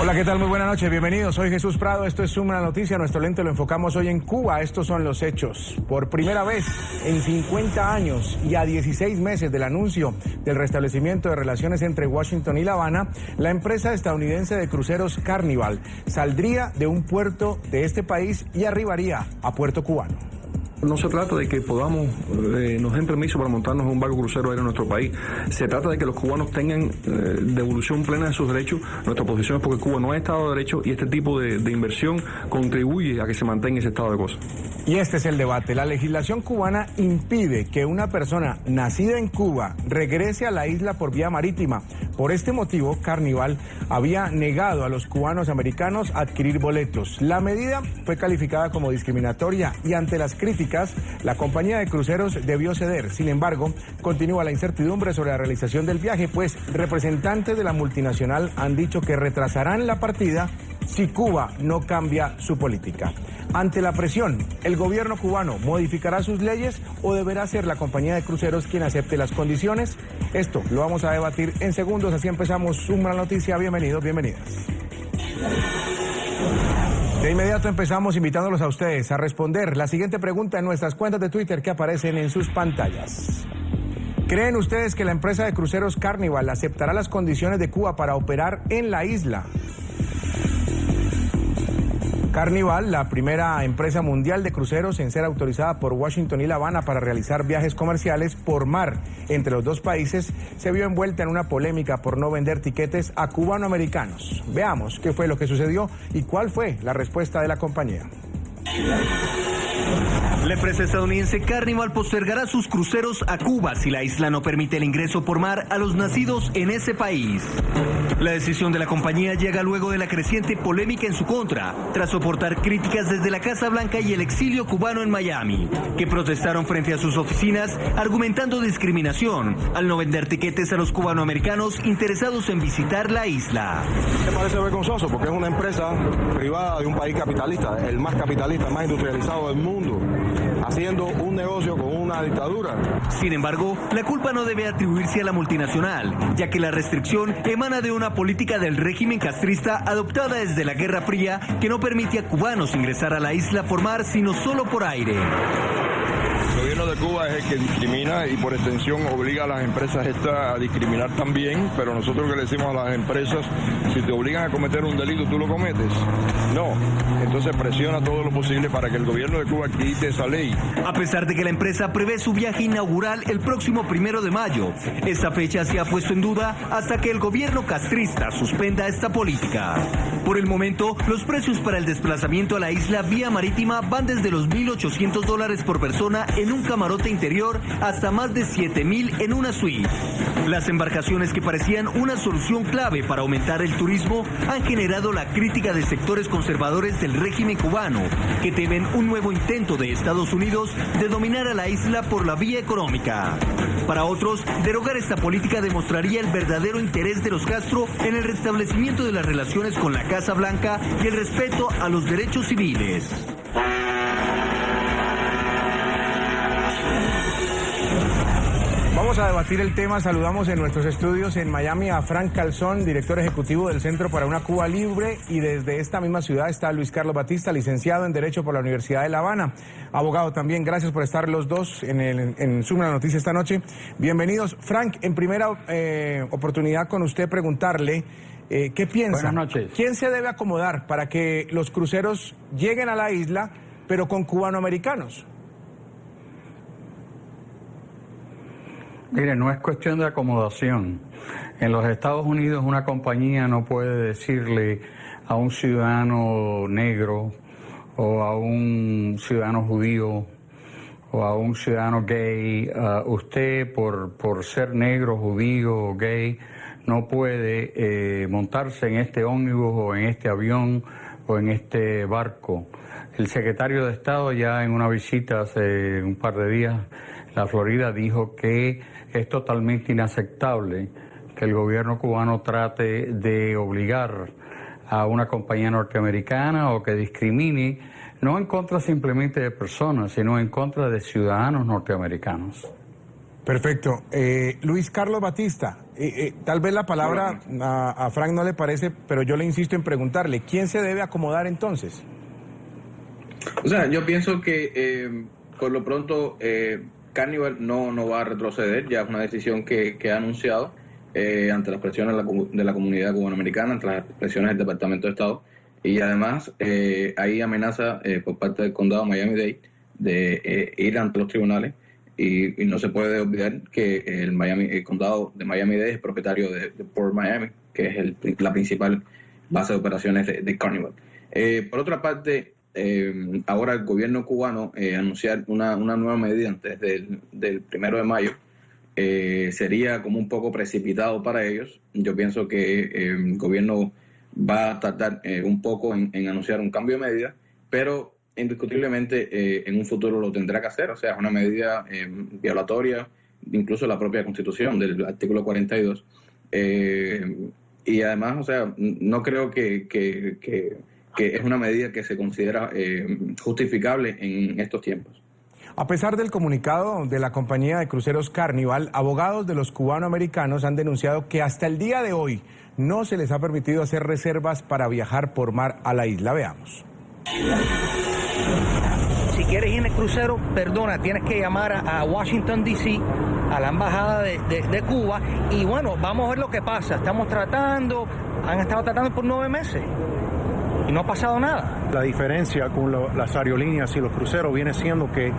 Hola, ¿qué tal? Muy buenas noches, bienvenidos. Soy Jesús Prado, esto es Una Noticia. Nuestro lente lo enfocamos hoy en Cuba. Estos son los hechos. Por primera vez en 50 años y a 16 meses del anuncio del restablecimiento de relaciones entre Washington y La Habana, la empresa estadounidense de cruceros Carnival saldría de un puerto de este país y arribaría a puerto cubano. No se trata de que nos den permiso para montarnos en un barco crucero aéreo en nuestro país. Se trata de que los cubanos tengan devolución plena de sus derechos. Nuestra posición es porque Cuba no es Estado de Derecho y este tipo de inversión contribuye a que se mantenga ese estado de cosas. Y este es el debate. La legislación cubana impide que una persona nacida en Cuba regrese a la isla por vía marítima. Por este motivo, Carnival había negado a los cubanos americanos adquirir boletos. La medida fue calificada como discriminatoria y ante las críticas, la compañía de cruceros debió ceder. Sin embargo, continúa la incertidumbre sobre la realización del viaje, pues representantes de la multinacional han dicho que retrasarán la partida si Cuba no cambia su política. Ante la presión, ¿el gobierno cubano modificará sus leyes o deberá ser la compañía de cruceros quien acepte las condiciones? Esto lo vamos a debatir en segundos, así empezamos Una Noticia. Bienvenidos, bienvenidas. De inmediato empezamos invitándolos a ustedes a responder la siguiente pregunta en nuestras cuentas de Twitter que aparecen en sus pantallas. ¿Creen ustedes que la empresa de cruceros Carnival aceptará las condiciones de Cuba para operar en la isla? Carnival, la primera empresa mundial de cruceros en ser autorizada por Washington y La Habana para realizar viajes comerciales por mar entre los dos países, se vio envuelta en una polémica por no vender tiquetes a cubanoamericanos. Veamos qué fue lo que sucedió y cuál fue la respuesta de la compañía. La empresa estadounidense Carnival postergará sus cruceros a Cuba si la isla no permite el ingreso por mar a los nacidos en ese país. La decisión de la compañía llega luego de la creciente polémica en su contra, tras soportar críticas desde la Casa Blanca y el exilio cubano en Miami, que protestaron frente a sus oficinas argumentando discriminación al no vender tiquetes a los cubanoamericanos interesados en visitar la isla. Me parece vergonzoso porque es una empresa privada de un país capitalista, el más capitalista, más industrializado del mundo, haciendo un negocio con una dictadura. Sin embargo, la culpa no debe atribuirse a la multinacional, ya que la restricción emana de una política del régimen castrista adoptada desde la Guerra Fría que no permite a cubanos ingresar a la isla por mar, sino solo por aire. El gobierno de Cuba es el que discrimina y por extensión obliga a las empresas estas a discriminar también, pero nosotros que le decimos a las empresas, si te obligan a cometer un delito, ¿tú lo cometes? No. Entonces presiona todo lo posible para que el gobierno de Cuba quite esa ley. A pesar de que la empresa prevé su viaje inaugural el próximo 1 de mayo, esta fecha se ha puesto en duda hasta que el gobierno castrista suspenda esta política. Por el momento, los precios para el desplazamiento a la isla vía marítima van desde los $1,800 por persona en un camarote interior hasta más de $7,000 en una suite. Las embarcaciones que parecían una solución clave para aumentar el turismo han generado la crítica de sectores conservadores del régimen cubano, que temen un nuevo intento de Estados Unidos de dominar a la isla por la vía económica. Para otros, derogar esta política demostraría el verdadero interés de los Castro en el restablecimiento de las relaciones con la Casa Blanca y el respeto a los derechos civiles. Vamos a debatir el tema. Saludamos en nuestros estudios en Miami a Frank Calzón, director ejecutivo del Centro para una Cuba Libre, y desde esta misma ciudad está Luis Carlos Batista, licenciado en Derecho por la Universidad de La Habana, abogado también. Gracias por estar los dos en Una Noticia esta noche. Bienvenidos. Frank, en primera oportunidad con usted preguntarle ¿qué piensa? Buenas noches. ¿Quién se debe acomodar para que los cruceros lleguen a la isla, pero con cubanoamericanos? Mire, no es cuestión de acomodación. En los Estados Unidos una compañía no puede decirle a un ciudadano negro o a un ciudadano judío o a un ciudadano gay, usted por ser negro, judío o gay no puede montarse en este ómnibus o en este avión o en este barco. El secretario de Estado ya en una visita hace un par de días a la Florida dijo que es totalmente inaceptable que el gobierno cubano trate de obligar a una compañía norteamericana o que discrimine, no en contra simplemente de personas, sino en contra de ciudadanos norteamericanos. Perfecto. Luis Carlos Batista, tal vez la palabra a Frank no le parece, pero yo le insisto en preguntarle, ¿quién se debe acomodar entonces? O sea, yo pienso que por lo pronto Carnival no va a retroceder, ya es una decisión que ha anunciado ante las presiones de la comunidad cubanoamericana, ante las presiones del Departamento de Estado, y además hay amenaza por parte del condado Miami-Dade de ir ante los tribunales. Y no se puede olvidar que el condado de Miami-Dade es propietario de Port Miami, que es la principal base de operaciones de Carnival. Por otra parte, ahora el gobierno cubano anunciar una nueva medida antes del 1 de mayo sería como un poco precipitado para ellos. Yo pienso que el gobierno va a tardar un poco en anunciar un cambio de medida, pero indiscutiblemente en un futuro lo tendrá que hacer. O sea, es una medida violatoria, incluso la propia Constitución del artículo 42. Y además, o sea, no creo que es una medida que se considera justificable en estos tiempos. A pesar del comunicado de la compañía de cruceros Carnival, abogados de los cubanoamericanos han denunciado que hasta el día de hoy no se les ha permitido hacer reservas para viajar por mar a la isla. Veamos. Si quieres ir en el crucero, perdona, tienes que llamar a Washington, D.C., a la embajada de Cuba, y bueno, vamos a ver lo que pasa. Han estado tratando por 9 meses y no ha pasado nada. La diferencia con las aerolíneas y los cruceros viene siendo que,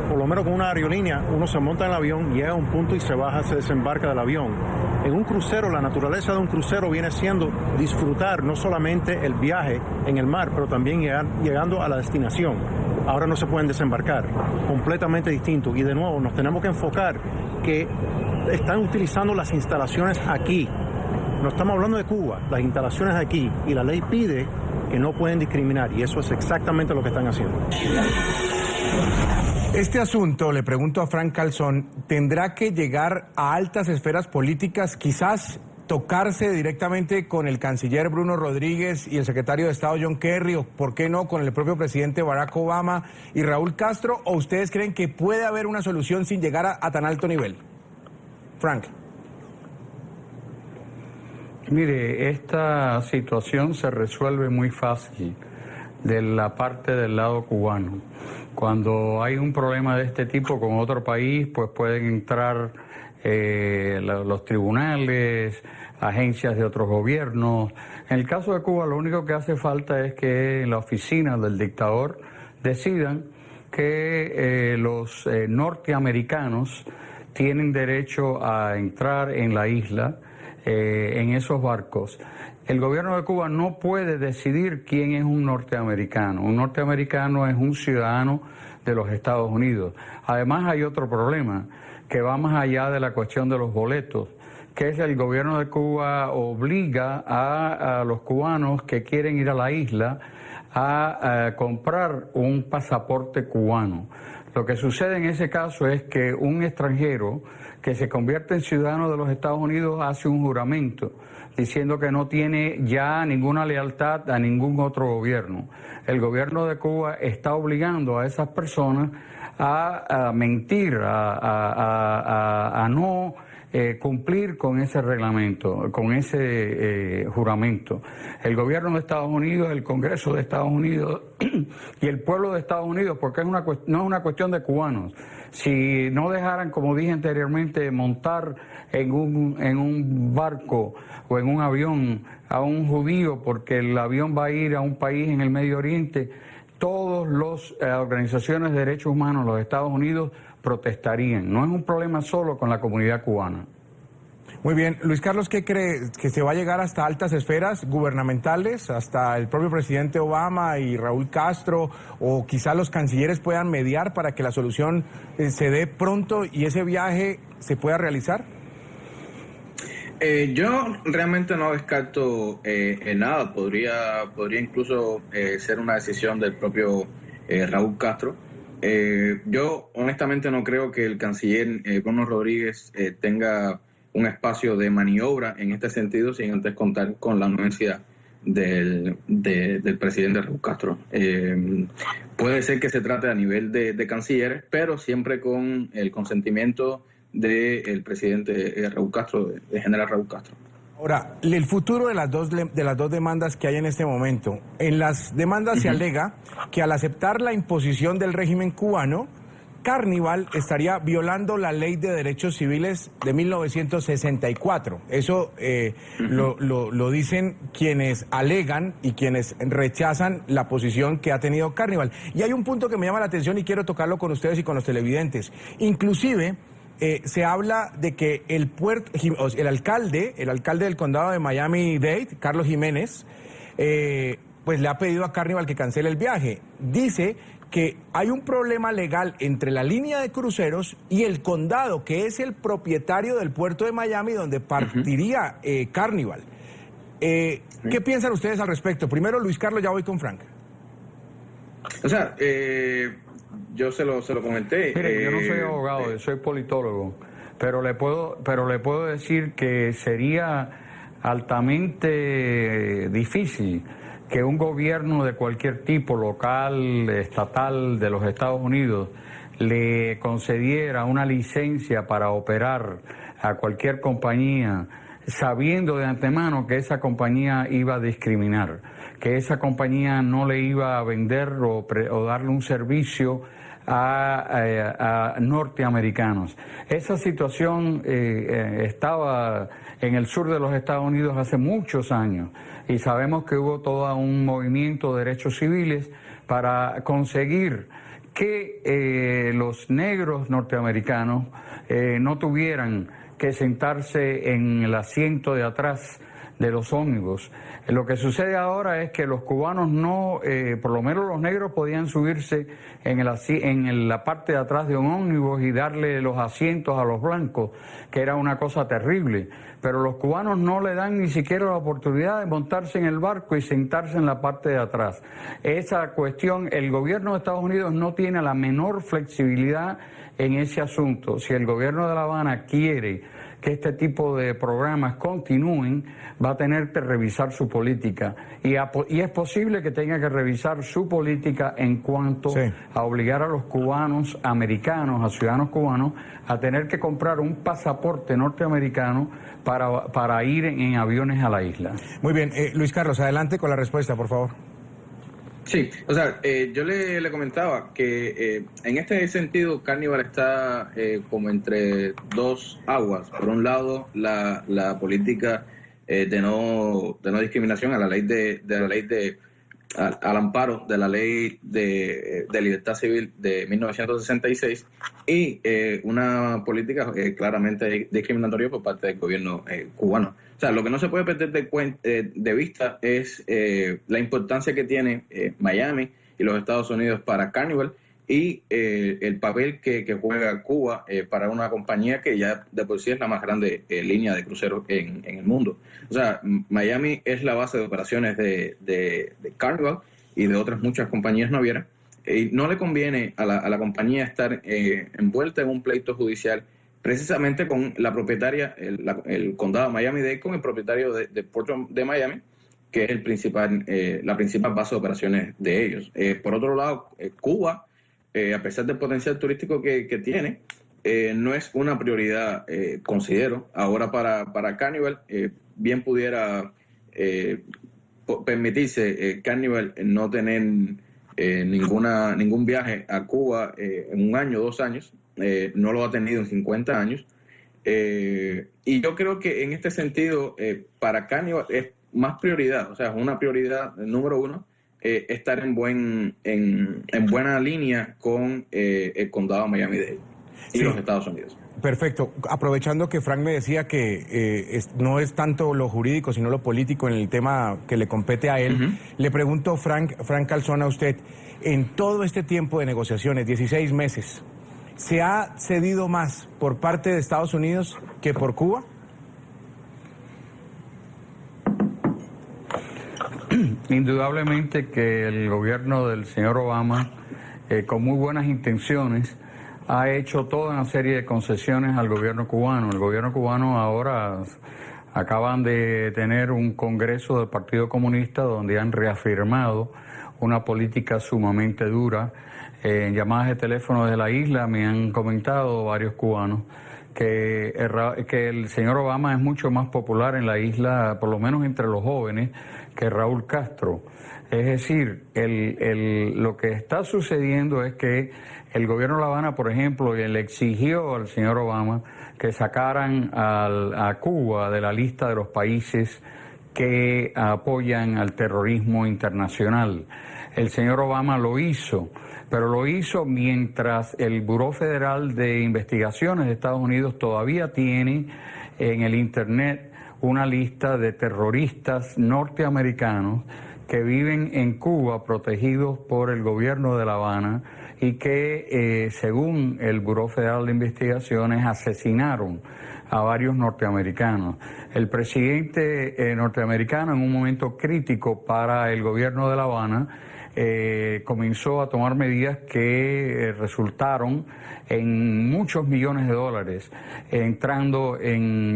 por lo menos con una aerolínea, uno se monta en el avión, llega a un punto y se baja, se desembarca del avión. En un crucero, la naturaleza de un crucero viene siendo disfrutar no solamente el viaje en el mar, pero también llegando a la destinación. Ahora no se pueden desembarcar, completamente distinto. Y de nuevo, nos tenemos que enfocar que están utilizando las instalaciones aquí. No estamos hablando de Cuba, las instalaciones aquí. Y la ley pide que no pueden discriminar, y eso es exactamente lo que están haciendo. Este asunto, le pregunto a Frank Calzón, ¿tendrá que llegar a altas esferas políticas, quizás tocarse directamente con el canciller Bruno Rodríguez y el secretario de Estado John Kerry, o por qué no con el propio presidente Barack Obama y Raúl Castro, o ustedes creen que puede haber una solución sin llegar a tan alto nivel? Frank. Mire, esta situación se resuelve muy fácil de la parte del lado cubano. Cuando hay un problema de este tipo con otro país, pues pueden entrar los tribunales, agencias de otros gobiernos. En el caso de Cuba, lo único que hace falta es que la oficina del dictador decidan que los norteamericanos tienen derecho a entrar en la isla en esos barcos. El gobierno de Cuba no puede decidir quién es un norteamericano. Un norteamericano es un ciudadano de los Estados Unidos. Además hay otro problema que va más allá de la cuestión de los boletos, que es el gobierno de Cuba obliga a los cubanos que quieren ir a la isla a comprar un pasaporte cubano. Lo que sucede en ese caso es que un extranjero que se convierte en ciudadano de los Estados Unidos hace un juramento diciendo que no tiene ya ninguna lealtad a ningún otro gobierno. El gobierno de Cuba está obligando a esas personas a mentir, a no cumplir con ese reglamento, con ese juramento. El gobierno de Estados Unidos, el Congreso de Estados Unidos y el pueblo de Estados Unidos, porque no es una cuestión de cubanos. Si no dejaran, como dije anteriormente, montar en un barco o en un avión a un judío porque el avión va a ir a un país en el Medio Oriente, todas las organizaciones de derechos humanos de los Estados Unidos protestarían. No es un problema solo con la comunidad cubana. Muy bien. Luis Carlos, ¿qué cree? ¿Que se va a llegar hasta altas esferas gubernamentales, hasta el propio presidente Obama y Raúl Castro, o quizá los cancilleres puedan mediar para que la solución se dé pronto y ese viaje se pueda realizar? Yo realmente no descarto nada. Podría incluso ser una decisión del propio Raúl Castro. Yo honestamente no creo que el canciller Bruno Rodríguez tenga un espacio de maniobra en este sentido sin antes contar con la anuencia del presidente Raúl Castro. Puede ser que se trate a nivel de cancilleres, pero siempre con el consentimiento del presidente Raúl Castro, de general Raúl Castro. Ahora, el futuro de las dos demandas que hay en este momento. En las demandas se alega que al aceptar la imposición del régimen cubano, Carnival estaría violando la Ley de Derechos Civiles de 1964. Eso lo dicen quienes alegan y quienes rechazan la posición que ha tenido Carnival. Y hay un punto que me llama la atención y quiero tocarlo con ustedes y con los televidentes. Inclusive se habla de que el alcalde del condado de Miami-Dade, Carlos Jiménez, pues le ha pedido a Carnival que cancele el viaje. Dice que hay un problema legal entre la línea de cruceros y el condado, que es el propietario del puerto de Miami, donde partiría Carnival. ¿Qué piensan ustedes al respecto? Primero, Luis Carlos, ya voy con Frank. O sea, yo se lo comenté. Mire, yo no soy abogado, yo soy politólogo, pero le puedo decir que sería altamente difícil que un gobierno de cualquier tipo, local, estatal, de los Estados Unidos, le concediera una licencia para operar a cualquier compañía, sabiendo de antemano que esa compañía iba a discriminar, que esa compañía no le iba a vender o darle un servicio a norteamericanos. Esa situación estaba en el sur de los Estados Unidos hace muchos años y sabemos que hubo todo un movimiento de derechos civiles para conseguir que los negros norteamericanos no tuvieran que sentarse en el asiento de atrás de los ómnibus. Lo que sucede ahora es que los cubanos no, por lo menos los negros podían subirse en la parte de atrás de un ómnibus y darle los asientos a los blancos, que era una cosa terrible, pero los cubanos no le dan ni siquiera la oportunidad de montarse en el barco y sentarse en la parte de atrás. Esa cuestión, el gobierno de Estados Unidos no tiene la menor flexibilidad en ese asunto. Si el gobierno de La Habana quiere que este tipo de programas continúen, va a tener que revisar su política. Y es posible que tenga que revisar su política en cuanto a obligar a los cubanos, americanos, a ciudadanos cubanos, a tener que comprar un pasaporte norteamericano para ir en aviones a la isla. Muy bien. Luis Carlos, adelante con la respuesta, por favor. Sí, o sea, yo le comentaba que en este sentido Carnival está como entre dos aguas. Por un lado, la política de no discriminación a la ley al amparo de la ley de libertad civil de 1966 y una política claramente discriminatoria por parte del gobierno cubano. O sea, lo que no se puede perder de vista es la importancia que tiene Miami y los Estados Unidos para Carnival y el papel que juega Cuba para una compañía que ya de por sí es la más grande línea de cruceros en el mundo. O sea, Miami es la base de operaciones de Carnival y de otras muchas compañías navieras. Y no le conviene a la compañía estar envuelta en un pleito judicial precisamente con la propietaria, el condado de Miami-Dade, con el propietario del puerto de Miami, que es la principal base de operaciones de ellos. Por otro lado, Cuba, a pesar del potencial turístico que tiene, no es una prioridad, considero. Ahora para Carnival, bien pudiera permitirse Carnival no tener ningún viaje a Cuba en un año, 2 años. No lo ha tenido en 50 años. Y yo creo que en este sentido, para Carnival es más prioridad, o sea, es una prioridad número uno, estar en buena línea con el condado de Miami-Dade y los Estados Unidos. Perfecto. Aprovechando que Frank me decía que no es tanto lo jurídico, sino lo político en el tema que le compete a él, le pregunto, Frank Calzón, a usted, en todo este tiempo de negociaciones, 16 meses, ¿se ha cedido más por parte de Estados Unidos que por Cuba? Indudablemente que el gobierno del señor Obama, con muy buenas intenciones, ha hecho toda una serie de concesiones al gobierno cubano. El gobierno cubano ahora acaban de tener un congreso del Partido Comunista donde han reafirmado una política sumamente dura. En llamadas de teléfono de la isla me han comentado varios cubanos que el señor Obama es mucho más popular en la isla, por lo menos entre los jóvenes, que Raúl Castro. Es decir, lo que está sucediendo es que el gobierno de La Habana, por ejemplo, le exigió al señor Obama que sacaran a Cuba de la lista de los países que apoyan al terrorismo internacional. El señor Obama lo hizo, pero lo hizo mientras el Buró Federal de Investigaciones de Estados Unidos todavía tiene en el Internet una lista de terroristas norteamericanos que viven en Cuba protegidos por el gobierno de La Habana y que, según el Buró Federal de Investigaciones, asesinaron a varios norteamericanos. El presidente norteamericano, en un momento crítico para el gobierno de La Habana, comenzó a tomar medidas que resultaron en muchos millones de dólares, entrando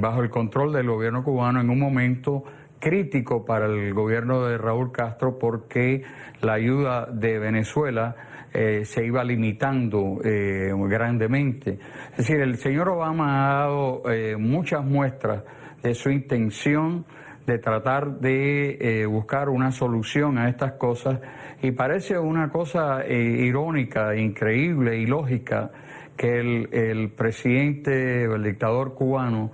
bajo el control del gobierno cubano en un momento crítico para el gobierno de Raúl Castro, porque la ayuda de Venezuela se iba limitando grandemente. Es decir, el señor Obama ha dado muchas muestras de su intención de tratar de buscar una solución a estas cosas, y parece una cosa irónica, increíble, ilógica que el presidente, el dictador cubano,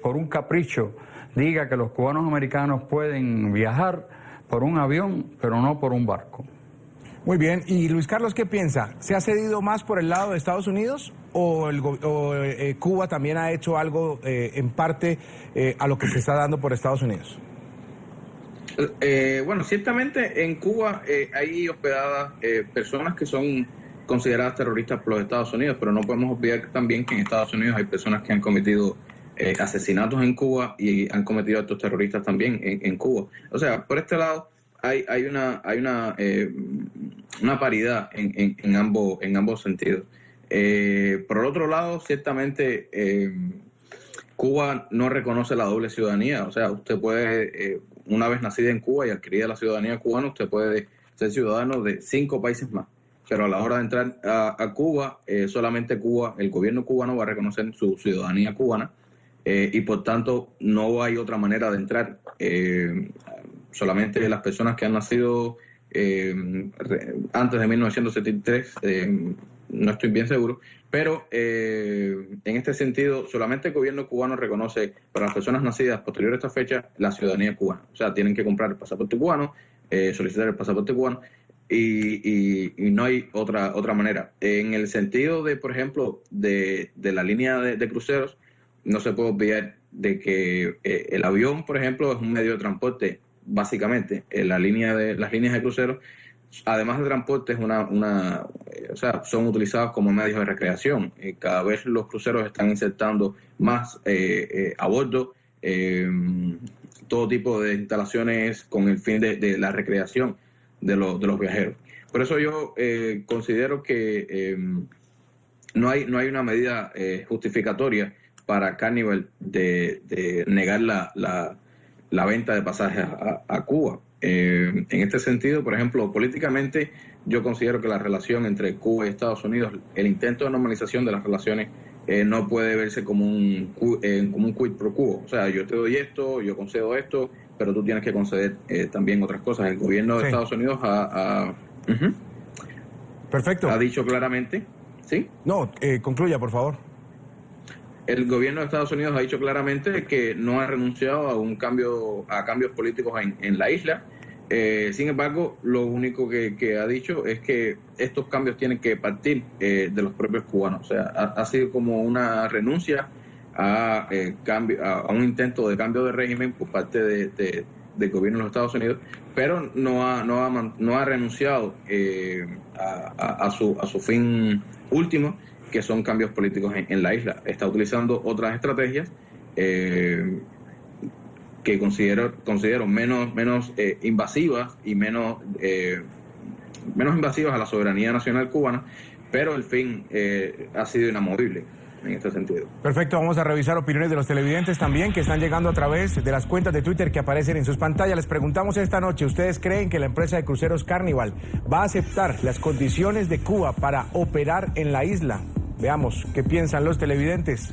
por un capricho, diga que los cubanos americanos pueden viajar por un avión, pero no por un barco. Muy bien, y Luis Carlos, ¿qué piensa? ¿Se ha cedido más por el lado de Estados Unidos o Cuba también ha hecho algo en parte a lo que se está dando por Estados Unidos? Bueno, ciertamente en Cuba hay hospedadas personas que son consideradas terroristas por los Estados Unidos, pero no podemos olvidar también que en Estados Unidos hay personas que han cometido asesinatos en Cuba y han cometido actos terroristas también en Cuba. O sea, por este lado hay una paridad en ambos sentidos. Por el otro lado, ciertamente Cuba no reconoce la doble ciudadanía. O sea, usted puede, una vez nacida en Cuba y adquirida la ciudadanía cubana, usted puede ser ciudadano de 5 países más. Pero a la hora de entrar a Cuba, solamente Cuba, el gobierno cubano va a reconocer su ciudadanía cubana y por tanto no hay otra manera de entrar. Solamente las personas que han nacido antes de 1973, no estoy bien seguro, pero en este sentido solamente el gobierno cubano reconoce para las personas nacidas posterior a esta fecha la ciudadanía cubana. O sea, tienen que comprar el pasaporte cubano, solicitar el pasaporte cubano y no hay otra manera. En el sentido de, por ejemplo, de la línea de cruceros, no se puede olvidar de que el avión, por ejemplo, es un medio de transporte. Básicamente, las líneas de cruceros, además de transporte, es o sea, son utilizados como medios de recreación. Cada vez los cruceros están insertando más a bordo todo tipo de instalaciones con el fin de la recreación de los viajeros. Por eso yo considero que no hay una medida justificatoria para Carnival de negar la venta de pasajes a Cuba. En este sentido, por ejemplo, políticamente, yo considero que la relación entre Cuba y Estados Unidos, el intento de normalización de las relaciones, no puede verse como un quid pro quo. O sea, yo te doy esto, yo concedo esto, pero tú tienes que conceder también otras cosas. El gobierno de Estados Unidos Perfecto. Ha dicho claramente, ¿sí? No, concluya, por favor. El gobierno de Estados Unidos ha dicho claramente que no ha renunciado a cambios políticos en la isla. Sin embargo, lo único que ha dicho es que estos cambios tienen que partir de los propios cubanos. O sea, ha sido como una renuncia a un intento de cambio de régimen por parte del gobierno de los Estados Unidos, pero no ha renunciado a su fin último, que son cambios políticos en la isla. Está utilizando otras estrategias que considero menos invasivas y menos invasivas a la soberanía nacional cubana, pero el fin ha sido inamovible en este sentido. Perfecto, vamos a revisar opiniones de los televidentes también que están llegando a través de las cuentas de Twitter que aparecen en sus pantallas. Les preguntamos esta noche, ¿ustedes creen que la empresa de cruceros Carnival va a aceptar las condiciones de Cuba para operar en la isla? Veamos qué piensan los televidentes.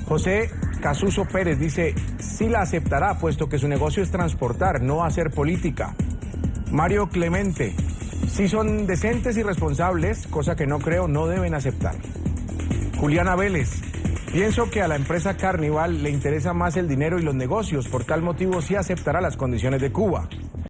José Casuso Pérez dice, sí la aceptará, puesto que su negocio es transportar, no hacer política. Mario Clemente, si son decentes y responsables, cosa que no creo, no deben aceptar. Juliana Vélez, pienso que a la empresa Carnival le interesa más el dinero y los negocios, por tal motivo sí aceptará las condiciones de Cuba.